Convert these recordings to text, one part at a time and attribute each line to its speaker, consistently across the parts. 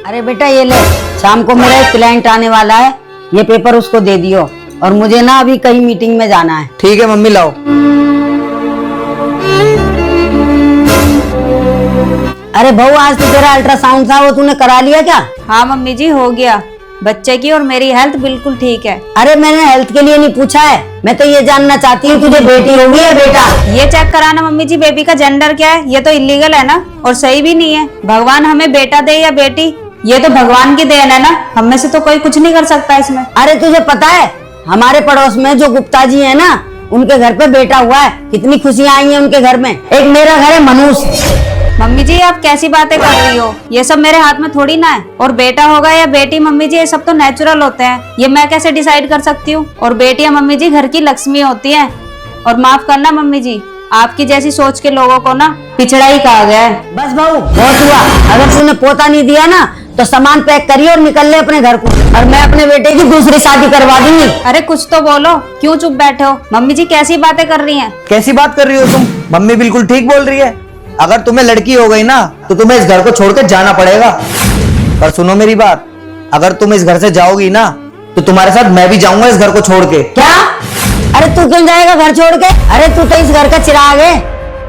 Speaker 1: अरे बेटा ये ले, शाम को मेरा एक क्लाइंट आने वाला है, ये पेपर उसको दे दियो। और मुझे ना अभी कहीं मीटिंग में जाना है।
Speaker 2: ठीक है मम्मी, लाओ।
Speaker 1: अरे बहू, आज तो तेरा अल्ट्रासाउंड था, वो तूने करा लिया क्या?
Speaker 3: हाँ मम्मी जी, हो गया। बच्चे की और मेरी हेल्थ बिल्कुल ठीक है।
Speaker 1: अरे मैंने हेल्थ के लिए नहीं पूछा है, मैं तो ये जानना चाहती हूँ तुझे बेटी होगी या बेटा?
Speaker 3: ये चेक कराना मम्मी जी, बेबी का जेंडर क्या है, ये तो इलीगल है ना, और सही भी नहीं है। भगवान हमें बेटा दे या बेटी, ये तो भगवान की देन है ना, हम में से तो कोई कुछ नहीं कर सकता इसमें।
Speaker 1: अरे तुझे पता है, हमारे पड़ोस में जो गुप्ता जी है ना, उनके घर पे बेटा हुआ है, कितनी खुशियां आई हैं उनके घर में। एक मेरा घर है मनुष्य।
Speaker 3: मम्मी जी आप कैसी बातें कर रही हो, ये सब मेरे हाथ में थोड़ी ना है। और बेटा होगा या बेटी मम्मी जी, ये सब तो नेचुरल होते हैं, ये मैं कैसे डिसाइड कर सकती हूँ। और बेटियां मम्मी जी घर की लक्ष्मी होती हैं। और माफ करना मम्मी जी, आपकी जैसी सोच के लोगों को ना पिछड़ा ही कहा गया है।
Speaker 1: बस बहू, बहुत हुआ। अगर तूने पोता नहीं दिया ना तो सामान पैक करिए और निकल ले अपने घर को, और मैं अपने बेटे की दूसरी शादी करवा दूंगी।
Speaker 3: अरे कुछ तो बोलो, क्यों चुप बैठे हो? मम्मी जी कैसी बातें कर रही हैं?
Speaker 2: कैसी बात कर रही हो तुम? मम्मी बिल्कुल ठीक बोल रही है। अगर तुम्हें लड़की हो गई ना तो तुम्हें इस घर को छोड़कर जाना पड़ेगा। पर सुनो मेरी बात, अगर तुम इस घर से जाओगी ना तो तुम्हारे साथ मैं भी जाऊंगा इस घर को छोड़ के।
Speaker 1: क्या? अरे तू क्यों जाएगा घर छोड़ के? अरे तू तो इस घर का चिराग है,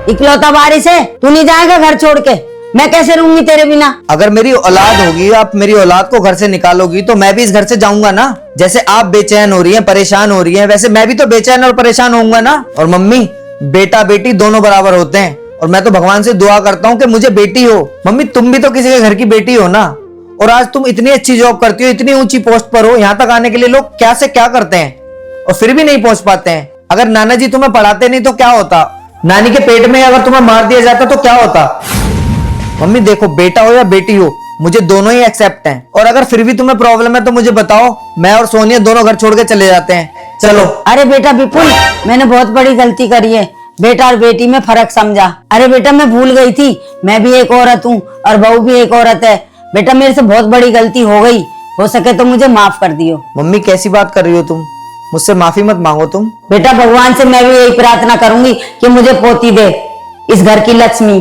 Speaker 1: इकलौता वारिस है, तू नहीं जाएगा घर छोड़ के? मैं कैसे रहूंगी तेरे बिना?
Speaker 2: अगर मेरी औलाद होगी, आप मेरी औलाद को घर से निकालोगी तो मैं भी इस घर से जाऊंगा ना। जैसे आप बेचैन हो रही हैं, परेशान हो रही हैं, वैसे मैं भी तो बेचैन और परेशान होऊंगा ना। और मम्मी, बेटा बेटी दोनों बराबर होते हैं, और मैं तो भगवान से दुआ करता हूँ कि मुझे बेटी हो। मम्मी तुम भी तो किसी के घर की बेटी हो ना, और आज तुम इतनी अच्छी जॉब करती हो, इतनी ऊंची पोस्ट पर हो, यहाँ तक आने के लिए लोग क्या से क्या करते हैं और फिर भी नहीं पहुंच पाते हैं। अगर नाना जी तुम्हें पढ़ाते नहीं तो क्या होता? नानी के पेट में अगर तुम्हें मार दिया जाता तो क्या होता? मम्मी देखो, बेटा हो या बेटी हो, मुझे दोनों ही एक्सेप्ट हैं। और अगर फिर भी तुम्हें प्रॉब्लम है तो मुझे बताओ, मैं और सोनिया दोनों घर छोड़ के चले जाते हैं। चलो।
Speaker 1: अरे बेटा विपुल, मैंने बहुत बड़ी गलती करी है, बेटा और बेटी में फर्क समझा। अरे बेटा मैं भूल गई थी, मैं भी एक औरत हूँ और बहू भी एक औरत है। बेटा मेरे से बहुत बड़ी गलती हो गई, हो सके तो मुझे माफ कर दियो।
Speaker 2: मम्मी कैसी बात कर रही हो तुम? मुझसे माफी मत मांगो तुम।
Speaker 1: बेटा भगवान से मैं भी यही प्रार्थना करूंगी कि मुझे पोती दे, इस घर की लक्ष्मी।